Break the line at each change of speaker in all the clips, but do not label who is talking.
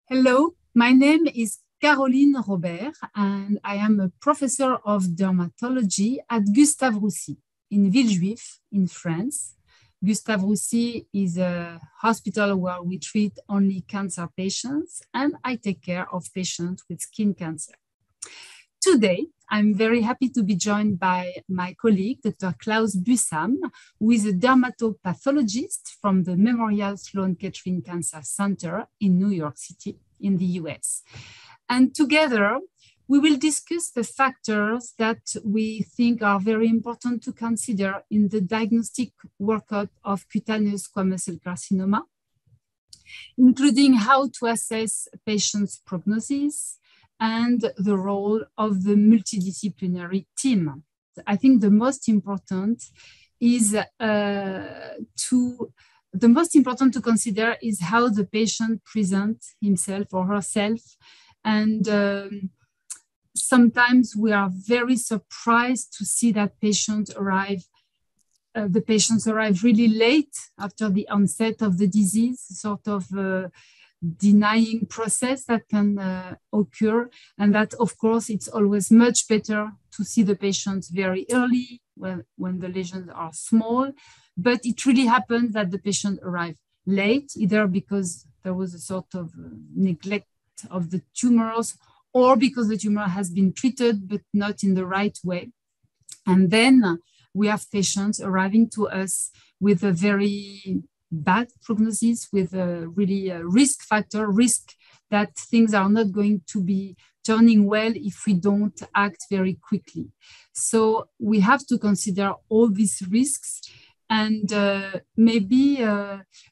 Hello, my name is Caroline Robert, and I am a professor of dermatology at Gustave Roussy in Villejuif in France. Gustave Roussy is a hospital where we treat only cancer patients, and I take care of patients with skin cancer. Today, I'm very happy to be joined by my colleague, Dr. Klaus Bussam, who is a dermatopathologist from the Memorial Sloan Kettering Cancer Center in New York City in the US. And together, we will discuss the factors that we think are very important to consider in the diagnostic workup of cutaneous squamous cell carcinoma, including how to assess patients' prognosis, and the role of the multidisciplinary team. I think the most important to consider is how the patient presents himself or herself. And sometimes we are very surprised to see that patients arrive really late after the onset of the disease, sort of denying process that can occur, and that of course it's always much better to see the patients very early when the lesions are small, but it really happens that the patient arrive late, either because there was a sort of neglect of the tumors or because the tumor has been treated but not in the right way. And then we have patients arriving to us with a very bad prognosis, with a really risk that things are not going to be turning well if we don't act very quickly. So we have to consider all these risks. And maybe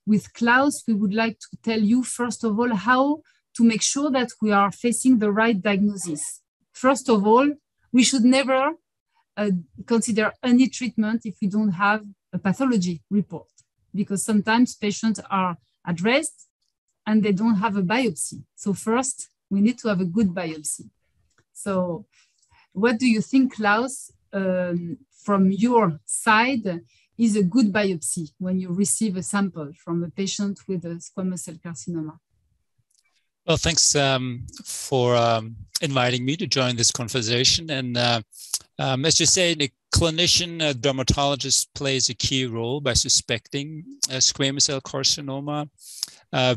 with Klaus, we would like to tell you, first of all, how to make sure that we are facing the right diagnosis. First of all, we should never consider any treatment if we don't have a pathology report, because sometimes patients are addressed and they don't have a biopsy. So first, we need to have a good biopsy. So what do you think, Klaus, from your side, is a good biopsy when you receive a sample from a patient with a squamous cell carcinoma?
Well, thanks for inviting me to join this conversation. And as you say, the clinician, dermatologist plays a key role by suspecting squamous cell carcinoma,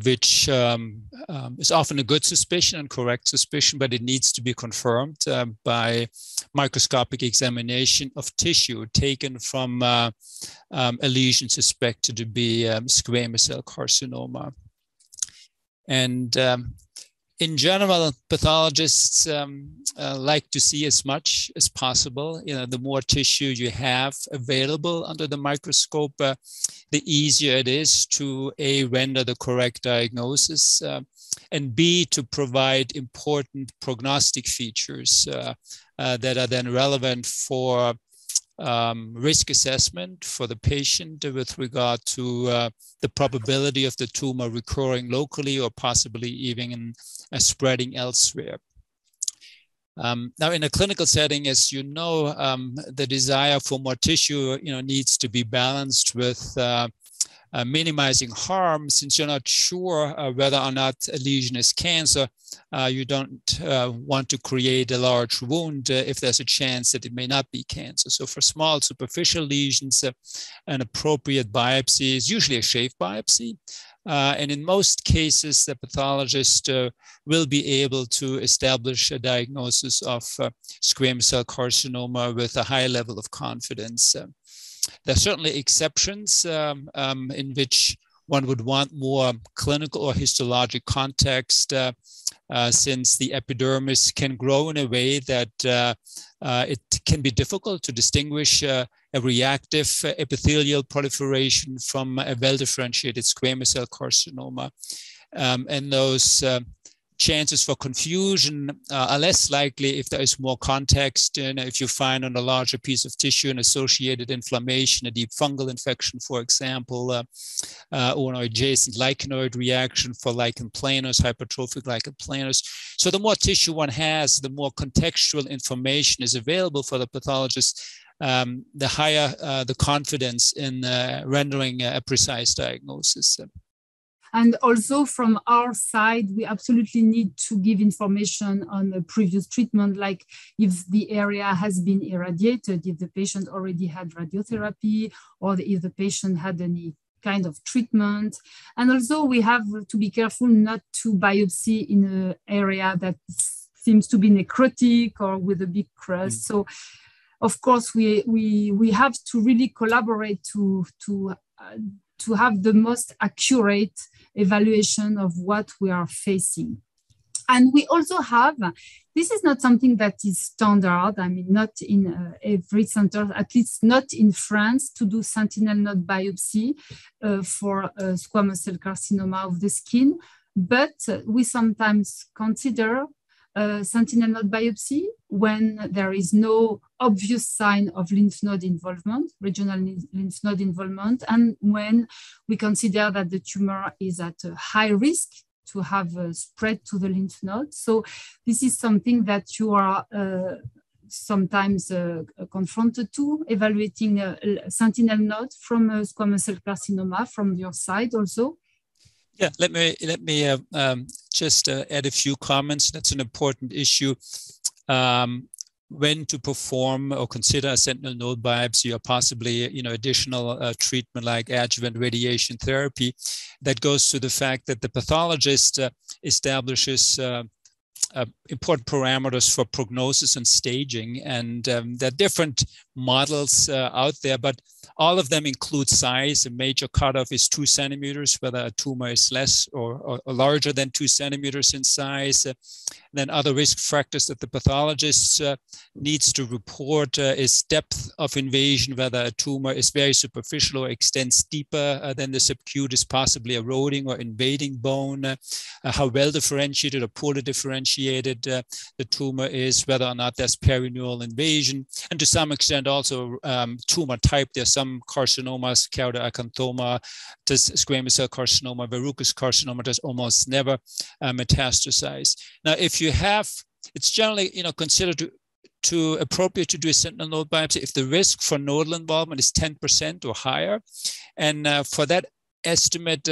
which is often a good suspicion and correct suspicion, but it needs to be confirmed by microscopic examination of tissue taken from a lesion suspected to be squamous cell carcinoma. And in general, pathologists like to see as much as possible. The more tissue you have available under the microscope, the easier it is to A, render the correct diagnosis, and B, to provide important prognostic features that are then relevant for risk assessment for the patient with regard to the probability of the tumor recurring locally or possibly even spreading elsewhere. Now, in a clinical setting, as you know, the desire for more tissue, needs to be balanced with minimizing harm. Since you're not sure whether or not a lesion is cancer, you don't want to create a large wound if there's a chance that it may not be cancer. So for small superficial lesions, an appropriate biopsy is usually a shave biopsy. And in most cases, the pathologist will be able to establish a diagnosis of squamous cell carcinoma with a high level of confidence. There are certainly exceptions in which one would want more clinical or histologic context, since the epidermis can grow in a way that it can be difficult to distinguish a reactive epithelial proliferation from a well-differentiated squamous cell carcinoma. And those chances for confusion are less likely if there is more context. If you find on a larger piece of tissue an associated inflammation, a deep fungal infection, for example, or an adjacent lichenoid reaction for lichen planus, hypertrophic lichen planus. So the more tissue one has, the more contextual information is available for the pathologist, the higher the confidence in rendering a precise diagnosis.
And also from our side, we absolutely need to give information on the previous treatment, like if the area has been irradiated, if the patient already had radiotherapy, or if the patient had any kind of treatment. And also we have to be careful not to biopsy in an area that seems to be necrotic or with a big crust. So of course we have to really collaborate to have the most accurate evaluation of what we are facing. And we also have, this is not something that is standard, I mean, not in every center, at least not in France, to do sentinel node biopsy for squamous cell carcinoma of the skin. But we sometimes consider sentinel node biopsy when there is no obvious sign of lymph node involvement, regional lymph node involvement, and when we consider that the tumor is at a high risk to have a spread to the lymph node. So this is something that you are sometimes confronted to, evaluating a sentinel node from a squamous cell carcinoma from your side also.
Yeah, let me just add a few comments. That's an important issue. When to perform or consider a sentinel node biopsy or possibly additional treatment like adjuvant radiation therapy, that goes to the fact that the pathologist establishes important parameters for prognosis and staging, and there are different models out there, but all of them include size. A major cutoff is 2 centimeters, whether a tumor is less or larger than 2 centimeters in size. Then other risk factors that the pathologist needs to report is depth of invasion, whether a tumor is very superficial or extends deeper than the subcutaneous, possibly eroding or invading bone, how well differentiated or poorly differentiated the tumor is, whether or not there's perineural invasion, and to some extent also tumor type. There's some carcinomas, keratoacanthoma, squamous cell carcinoma, verrucous carcinoma, does almost never metastasize. Now, if you have, it's generally considered to appropriate to do a sentinel node biopsy if the risk for nodal involvement is 10% or higher, and for that estimate,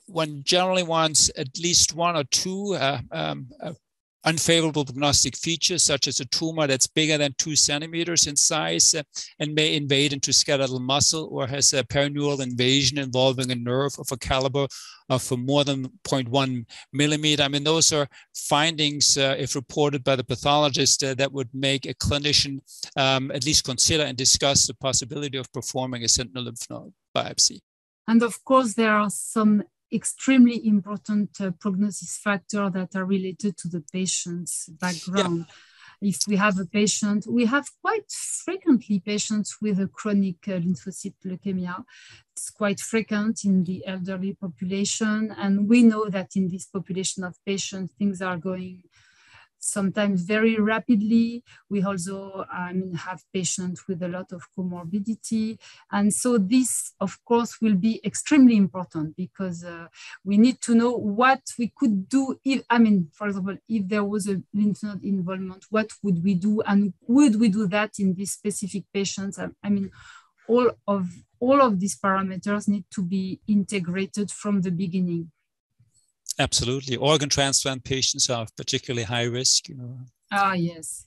one generally wants at least 1 or 2 unfavorable prognostic features, such as a tumor that's bigger than 2 centimeters in size and may invade into skeletal muscle, or has a perineural invasion involving a nerve of a caliber of more than 0.1 millimeter. I mean, those are findings, if reported by the pathologist, that would make a clinician at least consider and discuss the possibility of performing a sentinel lymph node biopsy.
And of course, there are some extremely important prognosis factors that are related to the patient's background. Yeah. If we have a patient, we have quite frequently patients with a chronic lymphocyte leukemia. It's quite frequent in the elderly population. And we know that in this population of patients, things are going sometimes very rapidly. We also have patients with a lot of comorbidity. And so this, of course, will be extremely important because we need to know what we could do. If, for example, if there was a lymph node involvement, what would we do? And would we do that in these specific patients? All of these parameters need to be integrated from the beginning.
Absolutely. Organ transplant patients are particularly high risk.
Yes.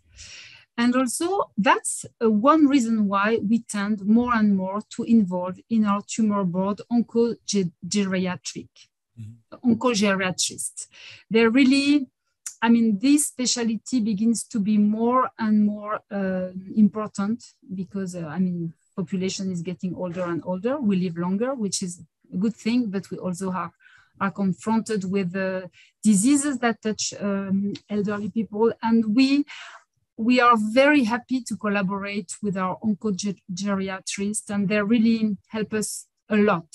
And also that's one reason why we tend more and more to involve in our tumor board oncogeriatric, oncogeriatrists. They're really, this specialty begins to be more and more important because, population is getting older and older. We live longer, which is a good thing, but we also are confronted with diseases that touch elderly people. And we are very happy to collaborate with our oncogeriatrists, and they really help us a lot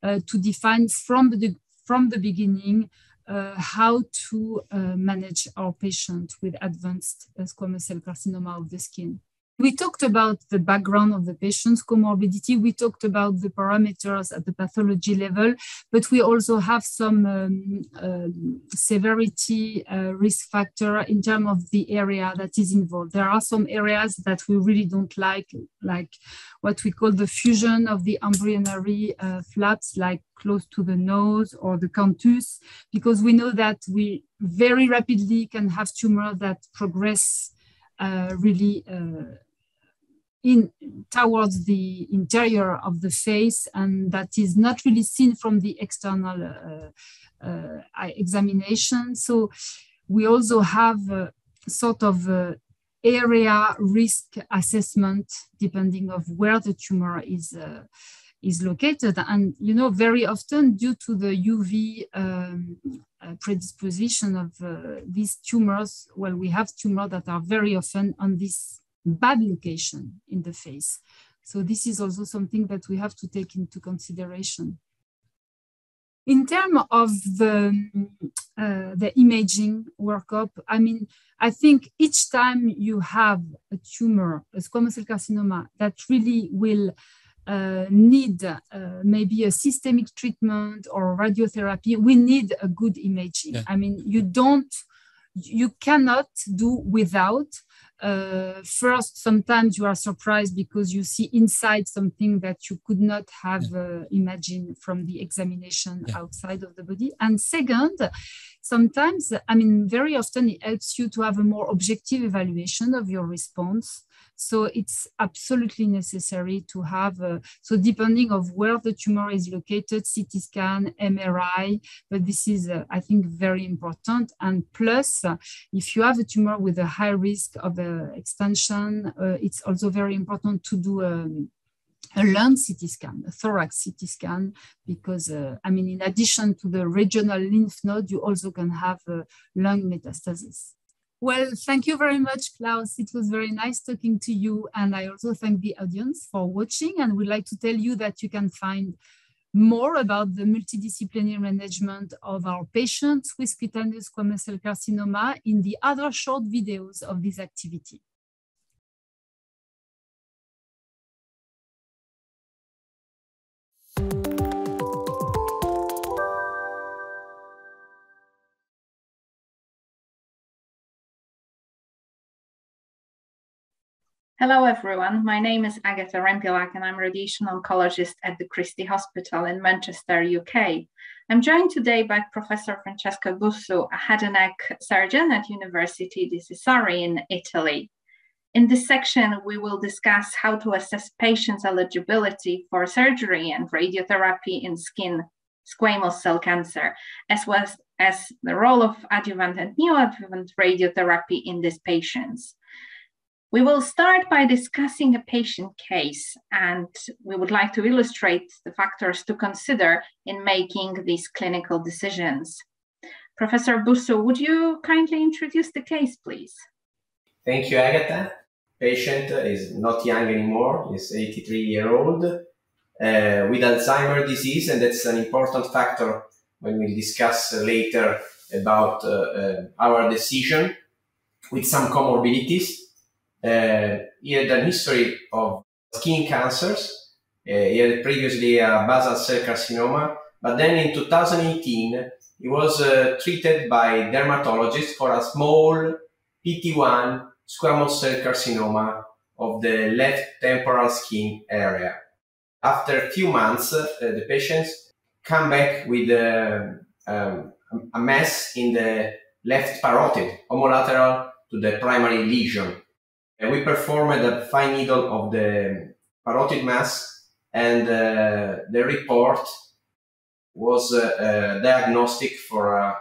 to define from the beginning how to manage our patient with advanced squamous cell carcinoma of the skin. We talked about the background of the patient's comorbidity. We talked about the parameters at the pathology level, but we also have some severity risk factor in terms of the area that is involved. There are some areas that we really don't like what we call the fusion of the embryonary flaps, like close to the nose or the canthus, because we know that we very rapidly can have tumors that progress really towards the interior of the face, and that is not really seen from the external eye examination. So we also have sort of area risk assessment depending of where the tumor is located. And, you know, very often due to the UV predisposition of these tumors, well, we have tumors that are very often on this bad location in the face. So this is also something that we have to take into consideration. In terms of the imaging workup, I mean, I think each time you have a tumor, a squamous cell carcinoma, that really will need maybe a systemic treatment or radiotherapy, we need a good imaging. Yeah. I mean, you cannot do without. First, sometimes you are surprised because you see inside something that you could not have imagined from the examination outside of the body. And second, sometimes, I mean, very often it helps you to have a more objective evaluation of your response. So it's absolutely necessary to have, so depending of where the tumor is located, CT scan, MRI, but this is, I think, very important. And plus, if you have a tumor with a high risk of extension, it's also very important to do a lung CT scan, a thorax CT scan, because, I mean, in addition to the regional lymph node, you also can have lung metastasis. Well, thank you very much, Klaus. It was very nice talking to you. And I also thank the audience for watching. And we'd like to tell you that you can find more about the multidisciplinary management of our patients with cutaneous squamous cell carcinoma in the other short videos of this activity.
Hello, everyone. My name is Agata Rempilak, and I'm a radiation oncologist at the Christie Hospital in Manchester, UK. I'm joined today by Professor Francesca Bussu, a head and neck surgeon at University di Sassari in Italy. In this section, we will discuss how to assess patients' eligibility for surgery and radiotherapy in skin squamous cell cancer, as well as the role of adjuvant and neoadjuvant radiotherapy in these patients. We will start by discussing a patient case, and we would like to illustrate the factors to consider in making these clinical decisions. Professor Bussu, would you kindly introduce the case, please?
Thank you, Agatha. Patient is not young anymore, is 83-year-old with Alzheimer's disease, and that's an important factor when we discuss later about our decision, with some comorbidities. He had a history of skin cancers. He had previously a basal cell carcinoma, but then in 2018, he was treated by dermatologists for a small PT1 squamous cell carcinoma of the left temporal skin area. After a few months, the patients come back with a mass in the left parotid, homolateral to the primary lesion. We performed a fine needle of the parotid mass, and the report was diagnostic for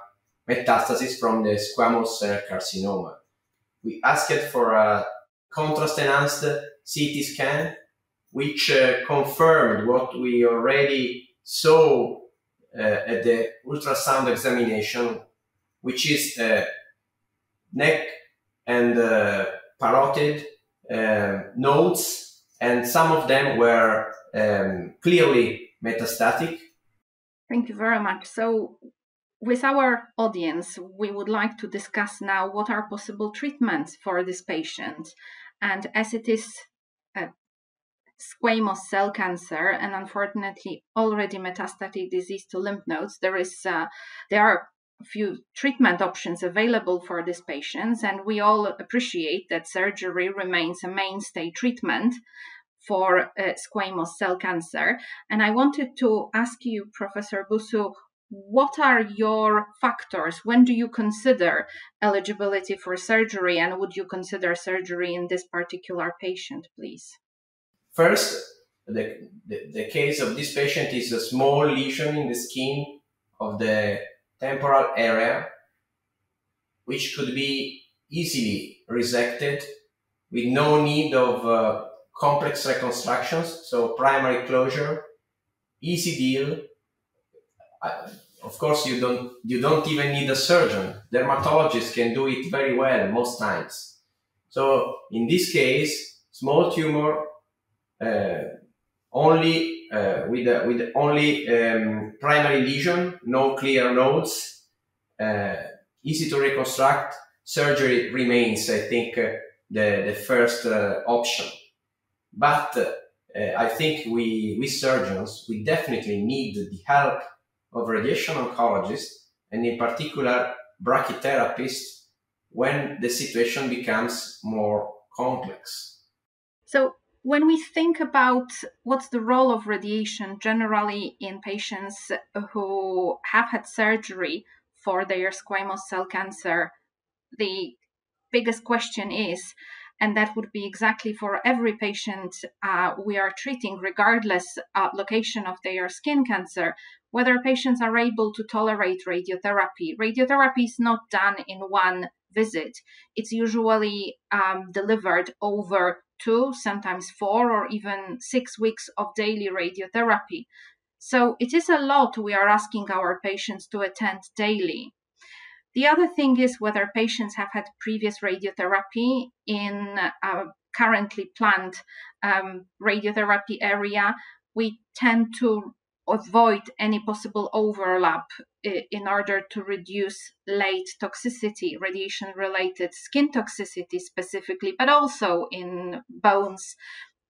metastasis from the squamous cell carcinoma. We asked for a contrast-enhanced CT scan, which confirmed what we already saw at the ultrasound examination, which is neck and parotid nodes, and some of them were clearly metastatic.
Thank you very much. So with our audience, we would like to discuss now what are possible treatments for this patient. And as it is squamous cell cancer and unfortunately already metastatic disease to lymph nodes, there are a few treatment options available for these patients, and we all appreciate that surgery remains a mainstay treatment for squamous cell cancer. And I wanted to ask you, Professor Busu, what are your factors? When do you consider eligibility for surgery, and would you consider surgery in this particular patient, please?
First, the case of this patient is a small lesion in the skin of the temporal area, which could be easily resected with no need of complex reconstructions. So primary closure, easy deal. Of course, you don't even need a surgeon. Dermatologists can do it very well most times. So in this case, small tumor, only with only primary lesion, no clear nodes, easy to reconstruct. Surgery remains, I think, the first option. But I think we surgeons, we definitely need the help of radiation oncologists, and in particular brachytherapists, when the situation becomes more complex.
So when we think about what's the role of radiation generally in patients who have had surgery for their squamous cell cancer, the biggest question is, and that would be exactly for every patient we are treating, regardless of location of their skin cancer, whether patients are able to tolerate radiotherapy. Radiotherapy is not done in one visit. It's usually delivered over 2, sometimes 4, or even 6 weeks of daily radiotherapy. So it is a lot we are asking our patients to attend daily. The other thing is whether patients have had previous radiotherapy in a currently planned radiotherapy area. We tend to avoid any possible overlap in order to reduce late toxicity, radiation-related skin toxicity specifically, but also in bones.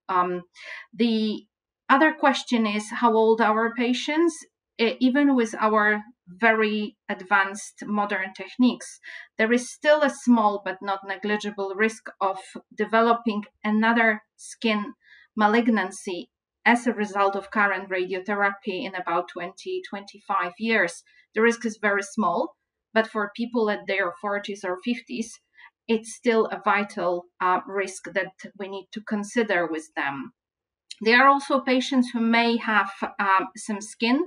The other question is how old are our patients? Even with our very advanced modern techniques, there is still a small but not negligible risk of developing another skin malignancy as a result of current radiotherapy in about 20-25 years. The risk is very small, but for people at their 40s or 50s, it's still a vital risk that we need to consider with them. There are also patients who may have some skin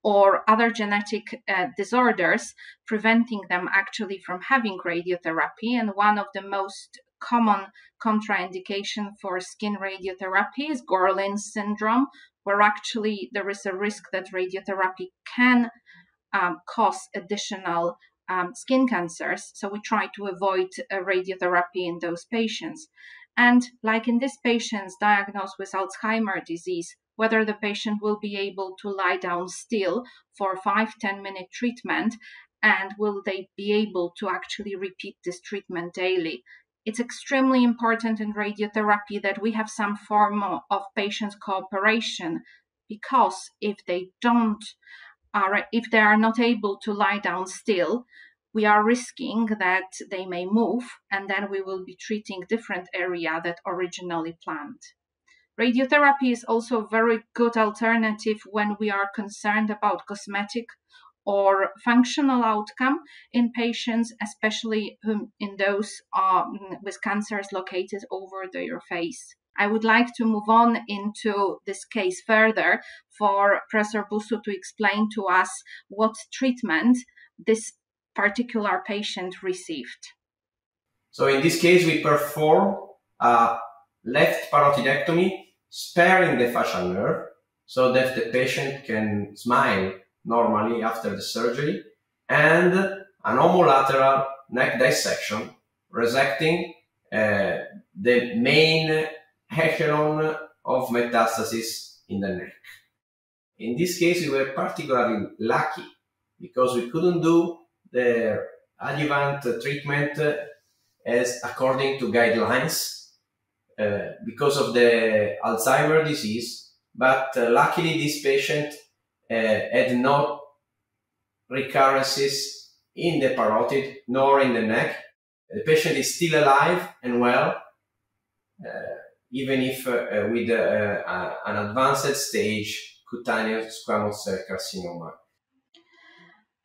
or other genetic disorders preventing them actually from having radiotherapy. And one of the most common contraindication for skin radiotherapy is Gorlin syndrome, where actually there is a risk that radiotherapy can cause additional skin cancers. So we try to avoid radiotherapy in those patients. And like in these patients diagnosed with Alzheimer's disease, whether the patient will be able to lie down still for 5-10 minute treatment, and will they be able to actually repeat this treatment daily. It's extremely important in radiotherapy that we have some form of patient cooperation, because if they are not able to lie down still, we are risking that they may move, and then we will be treating different area that originally planned. Radiotherapy is also a very good alternative when we are concerned about cosmetic or functional outcome in patients, especially in those with cancers located over their face. I would like to move on into this case further for Professor Busu to explain to us what treatment this particular patient received.
So in this case, we perform a left parotidectomy, sparing the facial nerve, so that the patient can smile normally after the surgery, and an homolateral neck dissection, resecting the main echelon of metastasis in the neck. In this case, we were particularly lucky because we couldn't do the adjuvant treatment as according to guidelines. because of the Alzheimer's disease, but luckily this patient had no recurrences in the parotid nor in the neck. The patient is still alive and well, even if with an advanced stage cutaneous squamous cell carcinoma.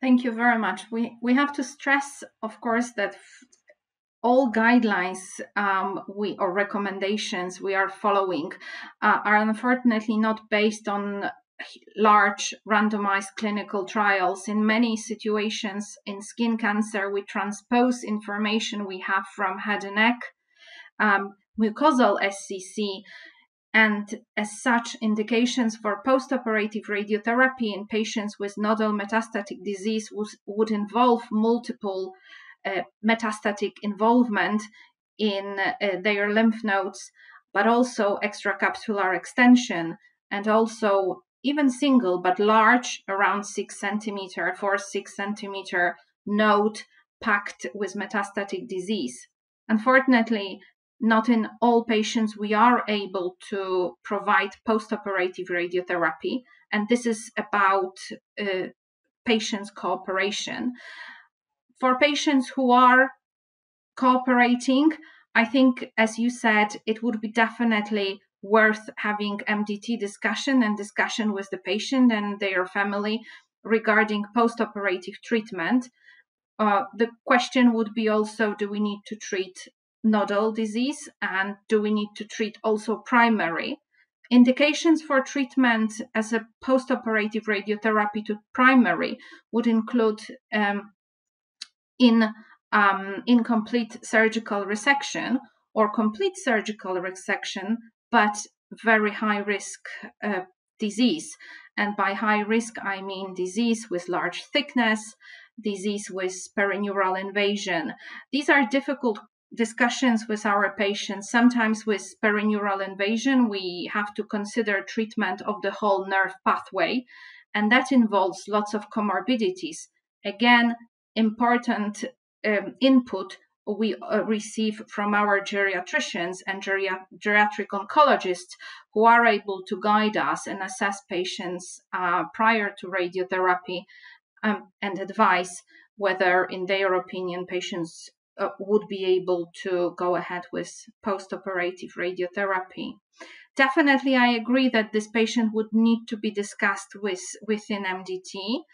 Thank you very much. We have to stress, of course, that all guidelines or recommendations we are following are unfortunately not based on large randomized clinical trials. In many situations in skin cancer, we transpose information we have from head and neck, mucosal SCC, and as such, indications for postoperative radiotherapy in patients with nodal metastatic disease would involve multiple metastatic involvement in their lymph nodes, but also extracapsular extension, and also even single but large, around 6 centimeter, 4-6 centimeter node packed with metastatic disease. Unfortunately, not in all patients we are able to provide postoperative radiotherapy, and this is about patients' cooperation. For patients who are cooperating, I think, as you said, it would be definitely worth having MDT discussion with the patient and their family regarding postoperative treatment. The question would be also, do we need to treat nodal disease, and do we need to treat also primary? Indications for treatment as a postoperative radiotherapy to primary would include incomplete surgical resection or complete surgical resection, but very high risk disease. And by high risk, I mean disease with large thickness, disease with perineural invasion. These are difficult discussions with our patients. Sometimes with perineural invasion, we have to consider treatment of the whole nerve pathway, and that involves lots of comorbidities. Again, important input we receive from our geriatricians and geriatric oncologists, who are able to guide us and assess patients prior to radiotherapy and advise whether, in their opinion, patients would be able to go ahead with postoperative radiotherapy. Definitely, I agree that this patient would need to be discussed within MDT.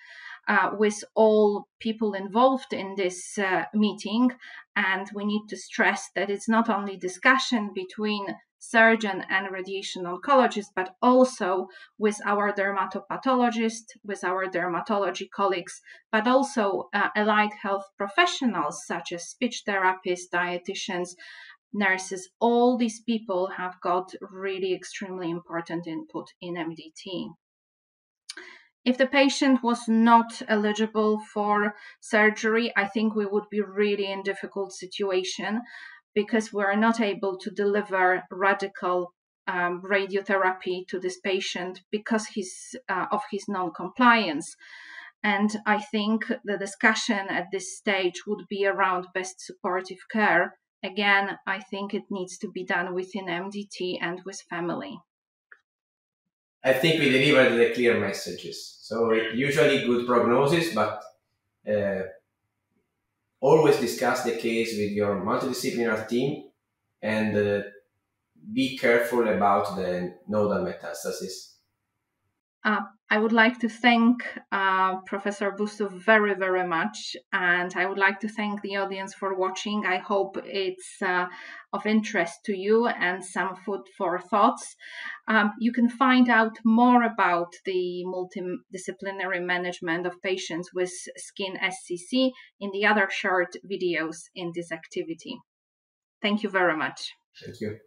With all people involved in this meeting, and we need to stress that it's not only discussion between surgeon and radiation oncologist, but also with our dermatopathologist, with our dermatology colleagues, but also allied health professionals such as speech therapists, dietitians, nurses. All these people have got really extremely important input in MDT. If the patient was not eligible for surgery, I think we would be really in a difficult situation, because we're not able to deliver radical radiotherapy to this patient because of his non-compliance. And I think the discussion at this stage would be around best supportive care. Again, I think it needs to be done within MDT and with family.
I think we delivered the clear messages. So usually good prognosis, but always discuss the case with your multidisciplinary team and be careful about the nodal metastasis.
I would like to thank Professor Busso very, very much, and I would like to thank the audience for watching. I hope it's of interest to you and some food for thoughts. You can find out more about the multidisciplinary management of patients with skin SCC in the other short videos in this activity. Thank you very much.
Thank you.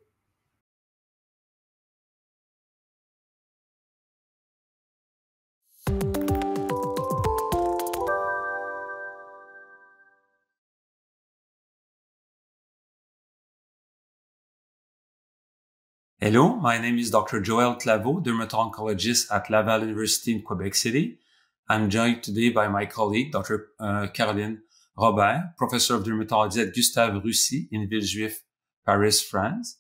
Hello, my name is Dr. Joël Claveau, dermato-oncologist at Laval University in Quebec City. I'm joined today by my colleague, Dr. Caroline Robert, professor of dermatology at Gustave Roussy in Villejuif, Paris, France.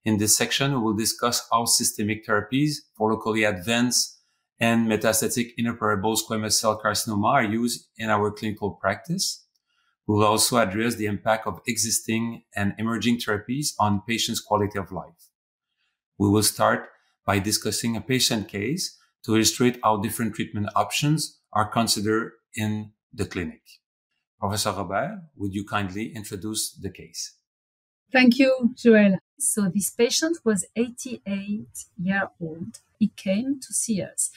In this section, we will discuss how systemic therapies for locally advanced and metastatic inoperable squamous cell carcinoma are used in our clinical practice. We will also address the impact of existing and emerging therapies on patients' quality of life. We will start by discussing a patient case to illustrate how different treatment options are considered in the clinic. Professor Robert, would you kindly introduce the case?
Thank you, Joel. So this patient was 88-year-old. He came to see us.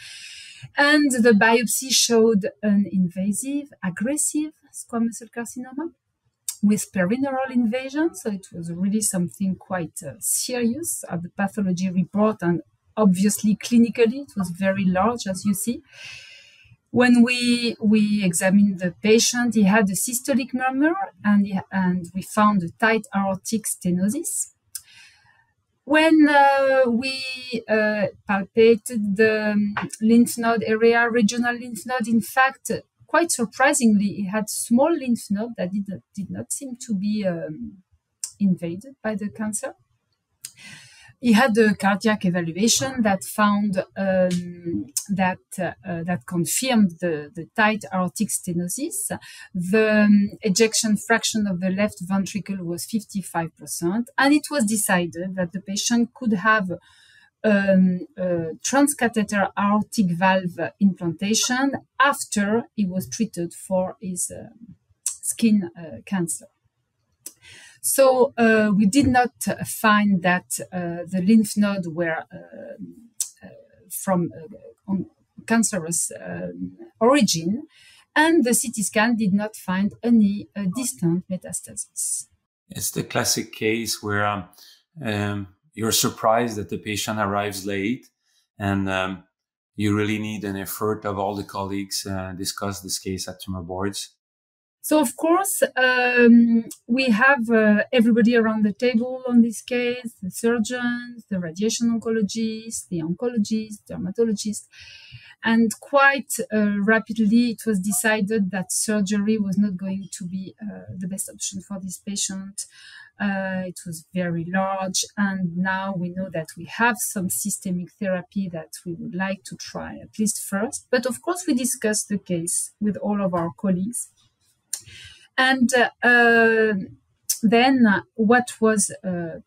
And the biopsy showed an invasive, aggressive squamous cell carcinoma with perineural invasion. So it was really something quite serious at the pathology report, and obviously clinically it was very large, as you see. When we examined the patient, he had a systolic murmur and we found a tight aortic stenosis. When we palpated the lymph node area, regional lymph node, in fact, quite surprisingly, he had small lymph node that did not seem to be invaded by the cancer. He had a cardiac evaluation that found that confirmed the tight aortic stenosis. The ejection fraction of the left ventricle was 55%, and it was decided that the patient could have transcatheter aortic valve implantation after he was treated for his skin cancer. So we did not find that the lymph node were from cancerous origin, and the CT scan did not find any distant metastasis.
It's the classic case where you're surprised that the patient arrives late, and you really need an effort of all the colleagues discuss this case at tumor boards.
So, of course, we have everybody around the table on this case, the surgeons, the radiation oncologist, the oncologist, dermatologist. And quite rapidly, it was decided that surgery was not going to be the best option for this patient. It was very large. And now we know that we have some systemic therapy that we would like to try, at least first. But of course, we discussed the case with all of our colleagues. And then what was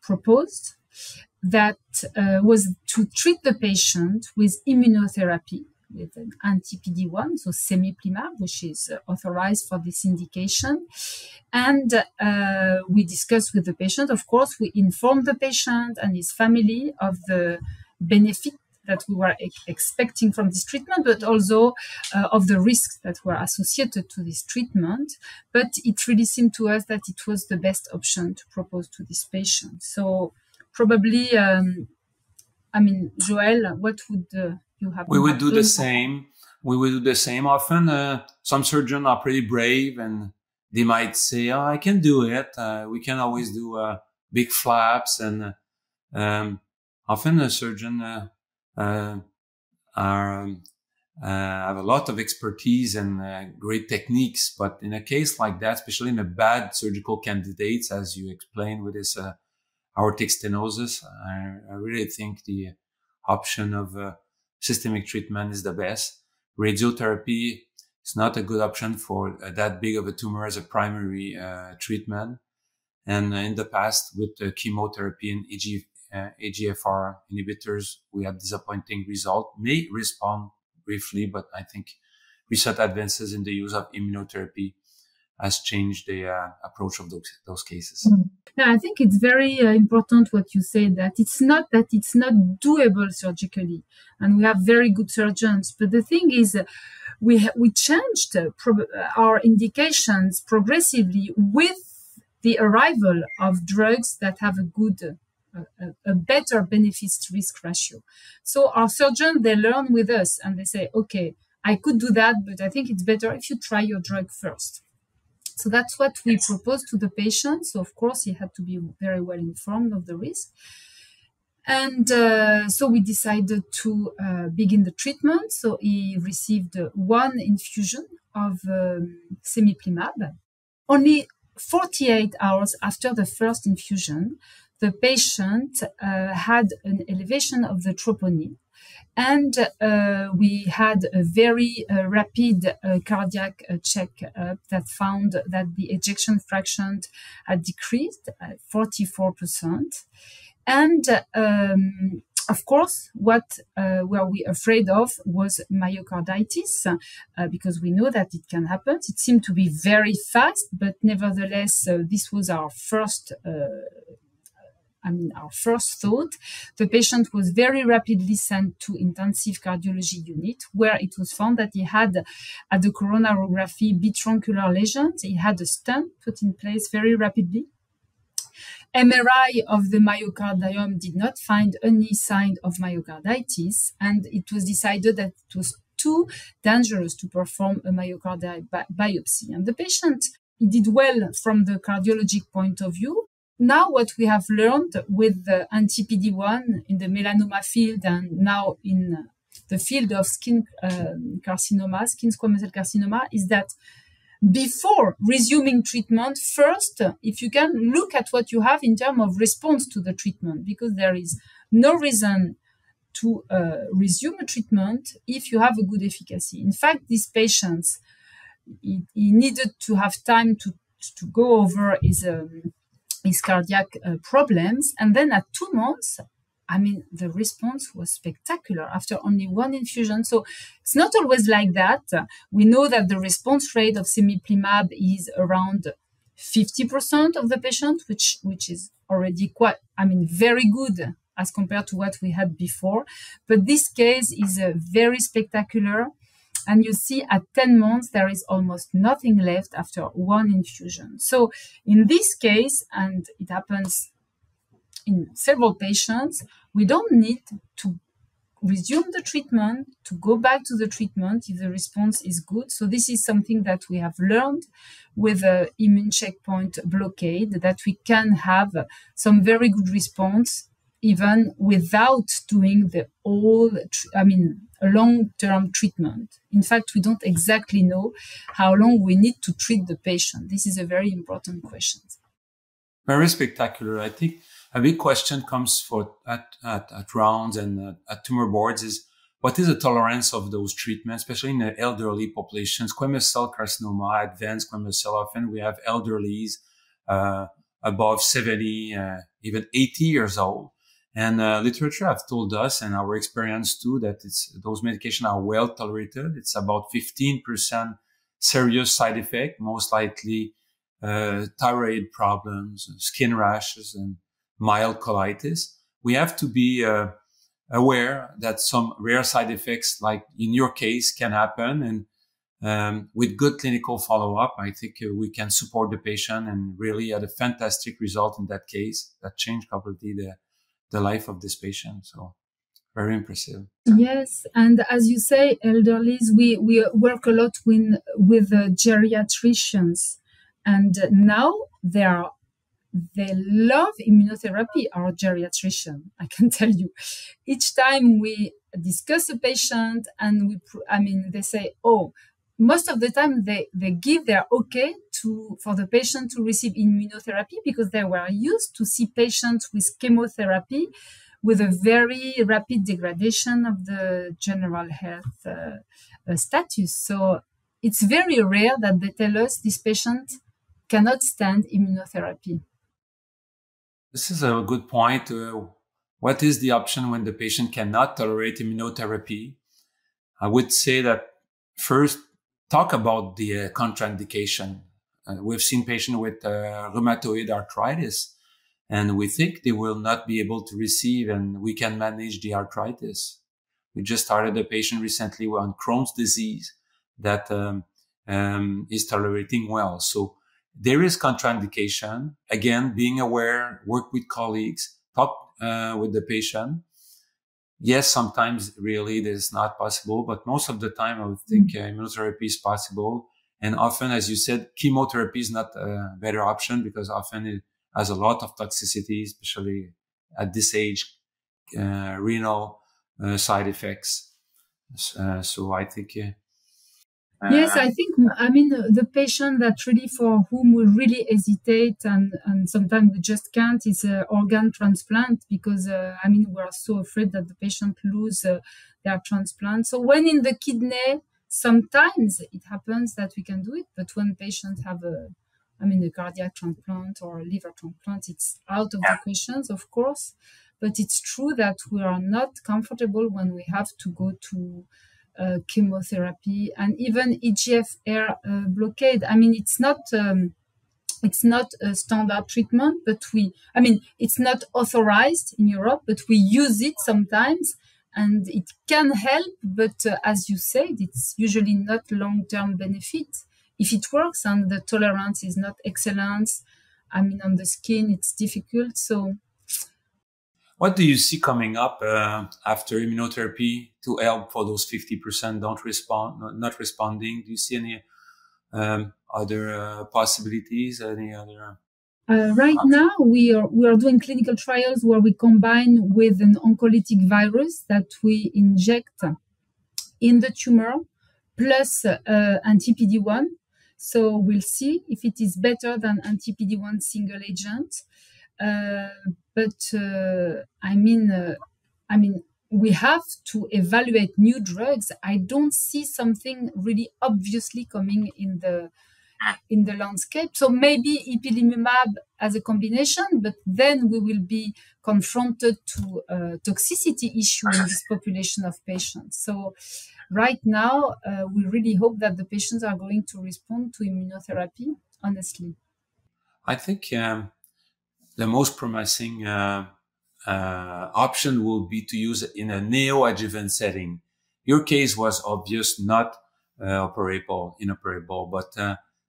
proposed that was to treat the patient with immunotherapy with an anti-PD-1, so semiplimab, which is authorized for this indication. And we discussed with the patient. Of course, we informed the patient and his family of the benefit that we were expecting from this treatment, but also of the risks that were associated to this treatment. But it really seemed to us that it was the best option to propose to this patient. So probably, Joel, what would you have?
We would do the same. We will do the same. Often, some surgeons are pretty brave and they might say, "Oh, I can do it. We can always do big flaps." And often a surgeon have a lot of expertise and great techniques, but in a case like that, especially in a bad surgical candidates, as you explained with this aortic stenosis, I really think the option of systemic treatment is the best. Radiotherapy is not a good option for that big of a tumor as a primary treatment. And in the past, with chemotherapy and EGFR inhibitors, we had disappointing result. May respond briefly, but I think recent advances in the use of immunotherapy has changed the approach of those cases.
Now, I think it's very important what you say, that it's not doable surgically, and we have very good surgeons. But the thing is, we changed our indications progressively with the arrival of drugs that have a better benefits risk ratio. So our surgeons, they learn with us and they say, okay, I could do that, but I think it's better if you try your drug first. So that's what we proposed to the patient. So of course, he had to be very well informed of the risk. And so we decided to begin the treatment. So he received one infusion of semiplimab. Only 48 hours after the first infusion, the patient had an elevation of the troponin. And we had a very rapid cardiac checkup that found that the ejection fraction had decreased at 44%. And of course, what were we afraid of was myocarditis, because we know that it can happen. It seemed to be very fast, but nevertheless, this was our first our first thought. The patient was very rapidly sent to intensive cardiology unit, where it was found that he had, at the coronarography, bitruncular lesions. He had a stent put in place very rapidly. MRI of the myocardium did not find any sign of myocarditis, and it was decided that it was too dangerous to perform a myocardial biopsy. And the patient, he did well from the cardiologic point of view. Now, what we have learned with the anti-PD-1 in the melanoma field and now in the field of skin carcinoma, skin squamous cell carcinoma, is that before resuming treatment, first, if you can, look at what you have in terms of response to the treatment, because there is no reason to resume a treatment if you have a good efficacy. In fact, these patients, he needed to have time to go over his cardiac problems. And then at 2 months, the response was spectacular after only one infusion. So it's not always like that. We know that the response rate of cemiplimab is around 50% of the patient, which is already quite, very good as compared to what we had before. But this case is very spectacular. And you see at 10 months, there is almost nothing left after one infusion. So in this case, and it happens in several patients, we don't need to resume the treatment, to go back to the treatment if the response is good. So this is something that we have learned with the immune checkpoint blockade, that we can have some very good response even without doing a long-term treatment. In fact, we don't exactly know how long we need to treat the patient. This is a very important question.
Very spectacular. I think a big question comes at rounds and at tumor boards is, what is the tolerance of those treatments, especially in the elderly population? Squamous cell carcinoma, advanced squamous cell, often we have elderlies above 70, even 80 years old. And literature have told us, and our experience too, that those medications are well tolerated. It's about 15% serious side effect, most likely thyroid problems, skin rashes, and mild colitis. We have to be aware that some rare side effects, like in your case, can happen. And with good clinical follow-up, I think we can support the patient and really had a fantastic result in that case that changed completely the life of this patient. So very impressive.
Yes. And as you say, elderlies, we work a lot with geriatricians. And now they love immunotherapy, our geriatrician, I can tell you. Each time we discuss a patient and they say, most of the time they give their okay for the patient to receive immunotherapy, because they were used to see patients with chemotherapy with a very rapid degradation of the general health status. So it's very rare that they tell us this patient cannot stand immunotherapy.
This is a good point. What is the option when the patient cannot tolerate immunotherapy? I would say that first, talk about the contraindication. We've seen patients with rheumatoid arthritis, and we think they will not be able to receive, and we can manage the arthritis. We just started a patient recently on Crohn's disease that is tolerating well. So there is contraindication. Again, being aware, work with colleagues, talk with the patient. Yes, sometimes really it is not possible, but most of the time I would think immunotherapy is possible. And often, as you said, chemotherapy is not a better option because often it has a lot of toxicity, especially at this age, renal side effects. So I think
Yes, I think, I mean, the patient that really for whom we really hesitate and sometimes we just can't is organ transplant because, I mean, we're so afraid that the patient lose their transplant. So when in the kidney, sometimes it happens that we can do it, but when patients have a cardiac transplant or a liver transplant, it's out of the questions, of course. But it's true that we are not comfortable when we have to go to chemotherapy and even EGFR blockade. I mean, it's not a standard treatment, but it's not authorized in Europe, but we use it sometimes and it can help. But as you said, it's usually not long-term benefit. If it works and the tolerance is not excellent, I mean, on the skin, it's difficult. So
what do you see coming up after immunotherapy to help for those 50% not responding? Do you see any other possibilities? Any other?
Right now, we are doing clinical trials where we combine with an oncolytic virus that we inject in the tumor plus anti-PD-1. So we'll see if it is better than anti-PD-1 single agent. We have to evaluate new drugs. I don't see something really obviously coming in the landscape. So maybe ipilimumab as a combination, but then we will be confronted to a toxicity issue in this population of patients. So right now, we really hope that the patients are going to respond to immunotherapy, honestly.
I think the most promising option will be to use it in a neoadjuvant setting. Your case was obvious, not inoperable, but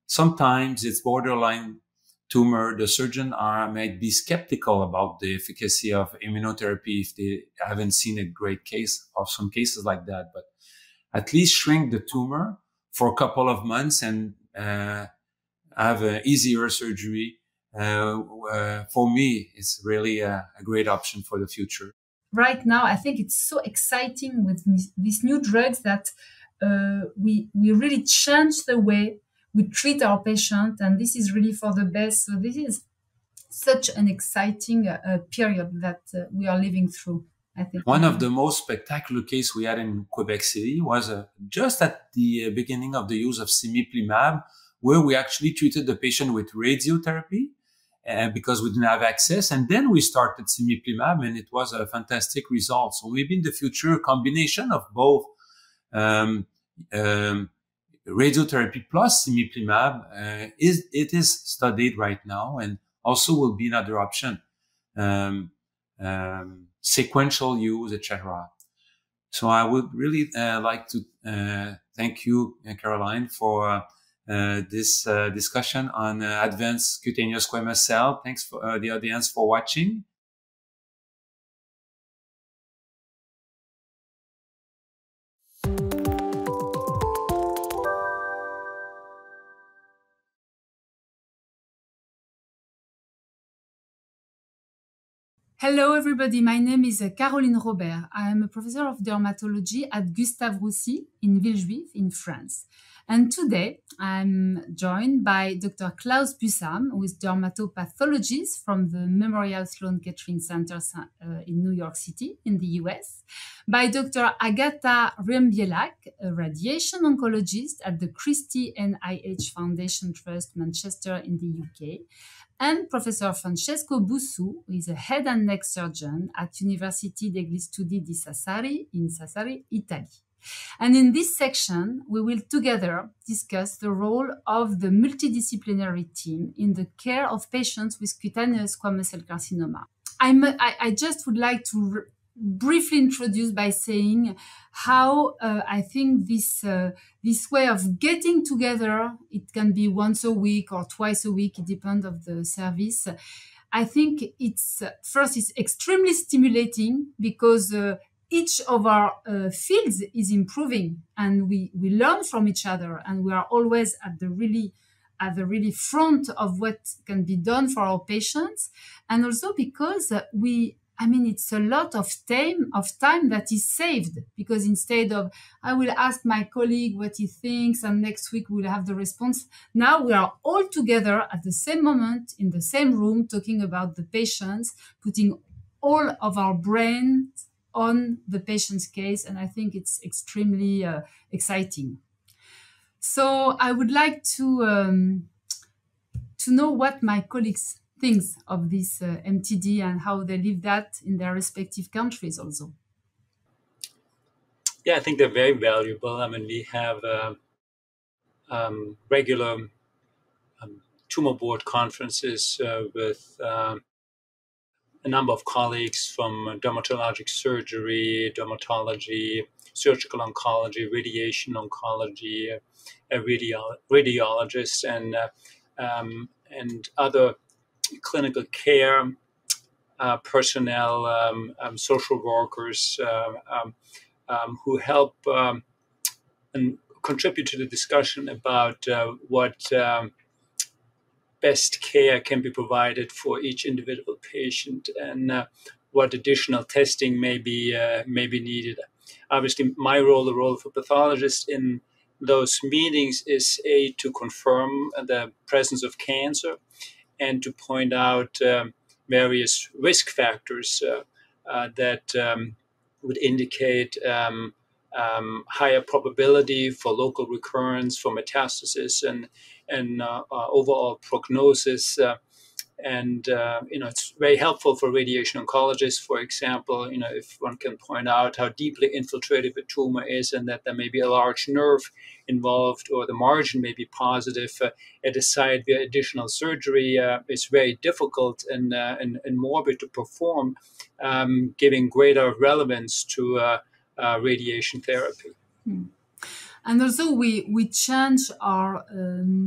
sometimes it's borderline tumor. The surgeon might be skeptical about the efficacy of immunotherapy if they haven't seen a great case of some cases like that. But at least shrink the tumor for a couple of months and have an easier surgery. For me, it's really a great option for the future.
Right now, I think it's so exciting with these new drugs that we really change the way we treat our patient, and this is really for the best. So this is such an exciting period that we are living through, I think.
One of the most spectacular cases we had in Quebec City was just at the beginning of the use of cemiplimab, where we actually treated the patient with radiotherapy because we didn't have access. And then we started cemiplimab, and it was a fantastic result. So maybe in the future, a combination of both radiotherapy plus cemiplimab is studied right now, and also will be another option. Sequential use, etc. So I would really like to thank you, Caroline, for this discussion on advanced cutaneous squamous cell. Thanks for the audience for watching.
Hello, everybody. My name is Caroline Robert. I am a professor of dermatology at Gustave Roussy in Villejuif in France. And today I'm joined by Dr. Klaus Bussam, who is dermatopathologist from the Memorial Sloan Kettering Center in New York City in the US, by Dr. Agatha Rembielak, a radiation oncologist at the Christie NIH Foundation Trust, Manchester in the UK, and Professor Francesco Bussu, who is a head and neck surgeon at University degli Studi di Sassari in Sassari, Italy. And in this section, we will together discuss the role of the multidisciplinary team in the care of patients with cutaneous squamous cell carcinoma. I just would like to briefly introduce by saying how I think this way of getting together, it can be once a week or twice a week, it depends on the service. I think it's extremely stimulating because each of our fields is improving, and we learn from each other, and we are always at the really front of what can be done for our patients. And also because we I mean, it's a lot of time that is saved, because instead of, I will ask my colleague what he thinks and next week we'll have the response. Now we are all together at the same moment in the same room talking about the patients, putting all of our brains on the patient's case. And I think it's extremely exciting. So I would like to know what my colleagues things of this MTD and how they live that in their respective countries also.
Yeah, I think they're very valuable. I mean, we have regular tumor board conferences with a number of colleagues from dermatologic surgery, dermatology, surgical oncology, radiation oncology, radiologists, and other clinical care personnel, social workers who help and contribute to the discussion about what best care can be provided for each individual patient and what additional testing may be needed. Obviously, my role, the role of a pathologist in those meetings, is to confirm the presence of cancer and to point out various risk factors that would indicate higher probability for local recurrence, for metastasis, and overall prognosis. It's very helpful for radiation oncologists, for example, if one can point out how deeply infiltrated a tumor is and that there may be a large nerve involved or the margin may be positive at a site where additional surgery is very difficult and morbid to perform, giving greater relevance to radiation therapy.
And also we change our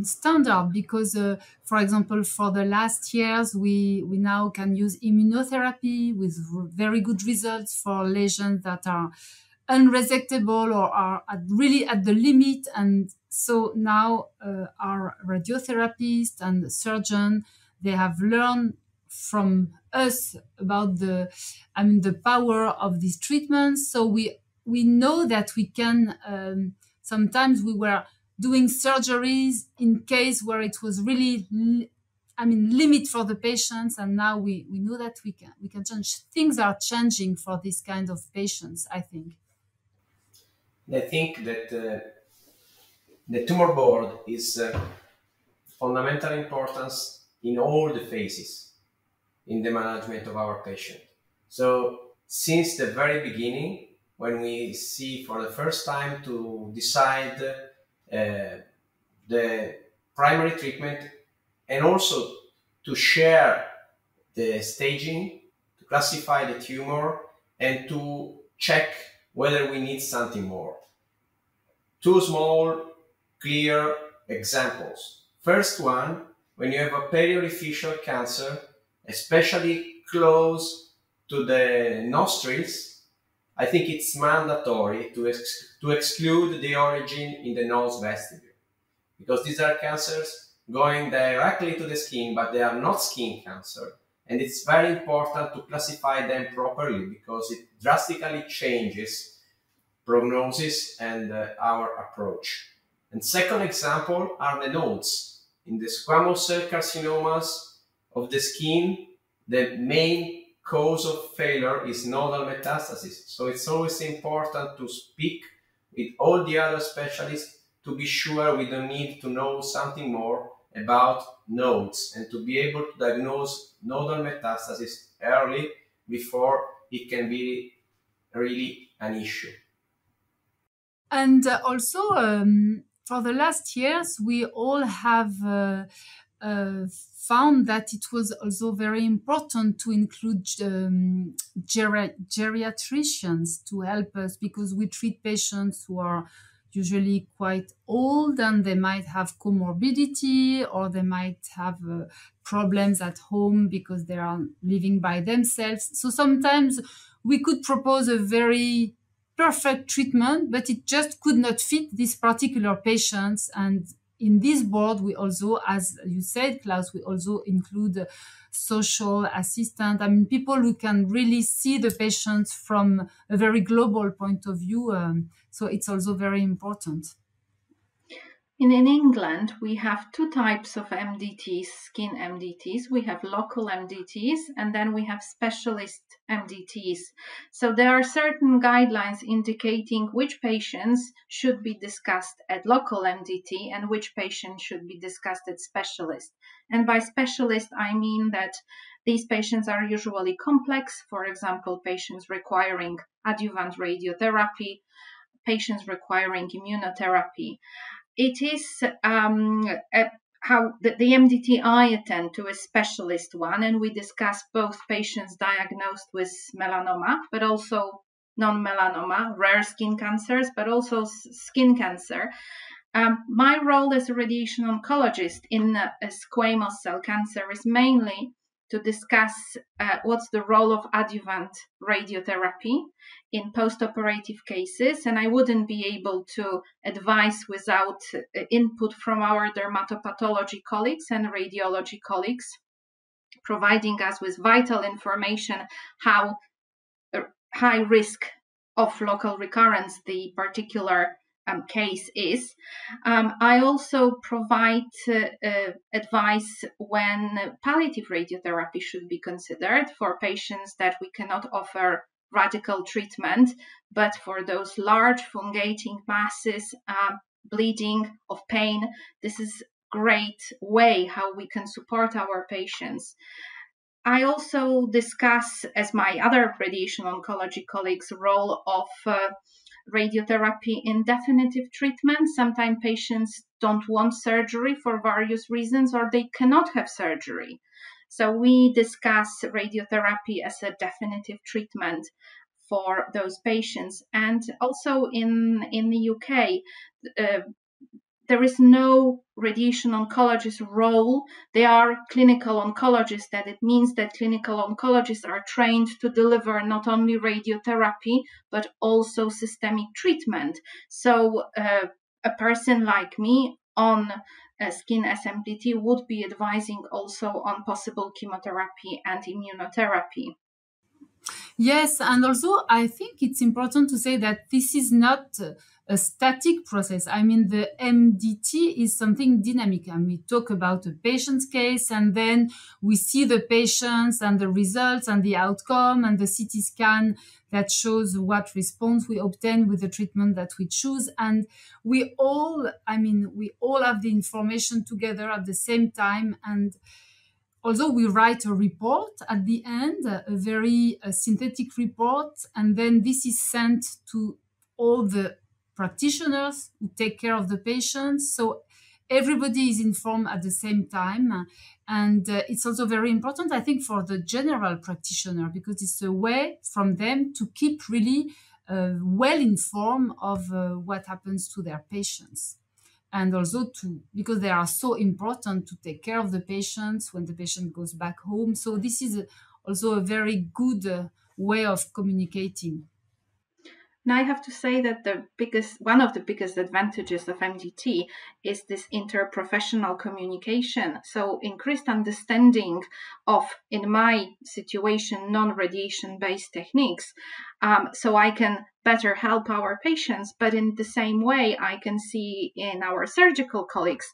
standard because, for example, for the last years, we now can use immunotherapy with very good results for lesions that are unresectable or are really at the limit. And so now our radiotherapists and surgeon, they have learned from us about the power of these treatments. So we know that we can, sometimes we were doing surgeries in case where it was really, limit for the patients. And now we know that we can change. Things are changing for this kind of patients, I think.
I think that the tumor board is fundamental importance in all the phases in the management of our patient. So since the very beginning, when we see for the first time to decide the primary treatment and also to share the staging, to classify the tumor and to check whether we need something more. Two small, clear examples. First one, when you have a periorificial cancer, especially close to the nostrils, I think it's mandatory to exclude the origin in the nose vestibule, because these are cancers going directly to the skin, but they are not skin cancer. And it's very important to classify them properly because it drastically changes prognosis and our approach. And second example are the nodes. In the squamous cell carcinomas of the skin, the main cause of failure is nodal metastasis. So it's always important to speak with all the other specialists to be sure we don't need to know something more about nodes and to be able to diagnose nodal metastasis early before it can be really an issue.
And also, for the last years, we all have found that it was also very important to include geriatricians to help us, because we treat patients who are usually quite old and they might have comorbidity or they might have problems at home because they are living by themselves. So sometimes we could propose a very perfect treatment, but it just could not fit these particular patients. And in this board, we also, as you said, Klaus, we also include social assistant. I mean, people who can really see the patients from a very global point of view. So it's also very important.
In England, we have two types of MDTs, skin MDTs. We have local MDTs, and then we have specialist MDTs. So there are certain guidelines indicating which patients should be discussed at local MDT and which patients should be discussed at specialist. And by specialist, I mean that these patients are usually complex, for example, patients requiring adjuvant radiotherapy, patients requiring immunotherapy. It is how the MDT I attend to a specialist one, and we discuss both patients diagnosed with melanoma, but also non-melanoma, rare skin cancers, but also skin cancer. My role as a radiation oncologist in squamous cell cancer is mainly to discuss what's the role of adjuvant radiotherapy in post-operative cases, and I wouldn't be able to advise without input from our dermatopathology colleagues and radiology colleagues, providing us with vital information how high risk of local recurrence the particular case is. I also provide advice when palliative radiotherapy should be considered for patients that we cannot offer radical treatment, but for those large fungating masses, bleeding, of pain, this is a great way how we can support our patients. I also discuss, as my other radiation oncology colleagues, role of radiotherapy in definitive treatment. Sometimes patients don't want surgery for various reasons, or they cannot have surgery. So we discuss radiotherapy as a definitive treatment for those patients. And also in the UK, there is no radiation oncologist role. They are clinical oncologists, that it means that clinical oncologists are trained to deliver not only radiotherapy, but also systemic treatment. So a person like me on skin SMDT would be advising also on possible chemotherapy and immunotherapy.
Yes, and also I think it's important to say that this is not a static process. I mean, the MDT is something dynamic, and we talk about a patient's case, and then we see the patients and the results and the outcome and the CT scan that shows what response we obtain with the treatment that we choose. And we all have the information together at the same time. And although we write a report at the end, a very synthetic report, and then this is sent to all the practitioners who take care of the patients. So everybody is informed at the same time. And it's also very important, I think, for the general practitioner, because it's a way from them to keep really well informed of what happens to their patients. And also because they are so important to take care of the patients when the patient goes back home. So this is also a very good way of communicating.
And I have to say that one of the biggest advantages of MDT is this interprofessional communication. So increased understanding of, in my situation, non-radiation based techniques. So I can better help our patients, but in the same way, I can see in our surgical colleagues,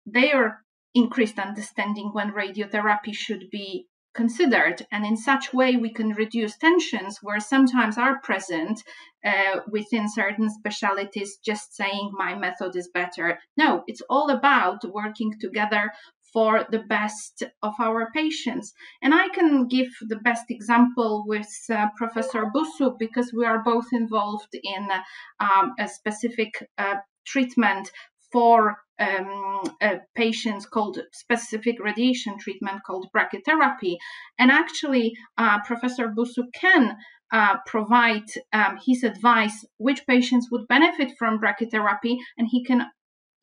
their increased understanding when radiotherapy should be considered, and in such way we can reduce tensions where sometimes are present within certain specialties, just saying my method is better. No, it's all about working together for the best of our patients. And I can give the best example with Professor Busu, because we are both involved in a specific treatment for patients called specific radiation treatment called brachytherapy. And actually, Professor Busu can provide his advice which patients would benefit from brachytherapy, and he can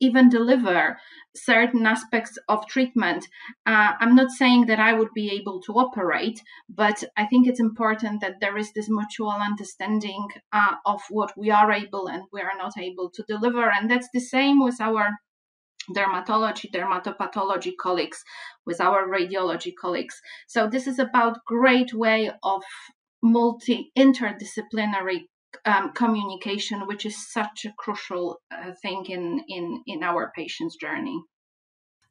even deliver certain aspects of treatment. I'm not saying that I would be able to operate, but I think it's important that there is this mutual understanding of what we are able and we are not able to deliver. And that's the same with our dermatology, dermatopathology colleagues, with our radiology colleagues. So this is about great way of interdisciplinary communication, which is such a crucial thing in our patient's journey.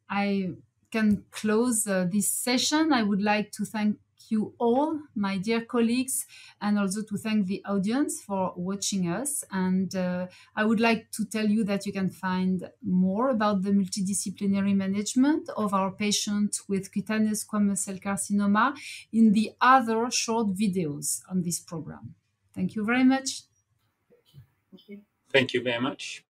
I can close this session. I would like to thank you all, my dear colleagues, and also to thank the audience for watching us. And I would like to tell you that you can find more about the multidisciplinary management of our patients with cutaneous squamous cell carcinoma in the other short videos on this program. Thank you very much.
Thank you.
Thank you very much.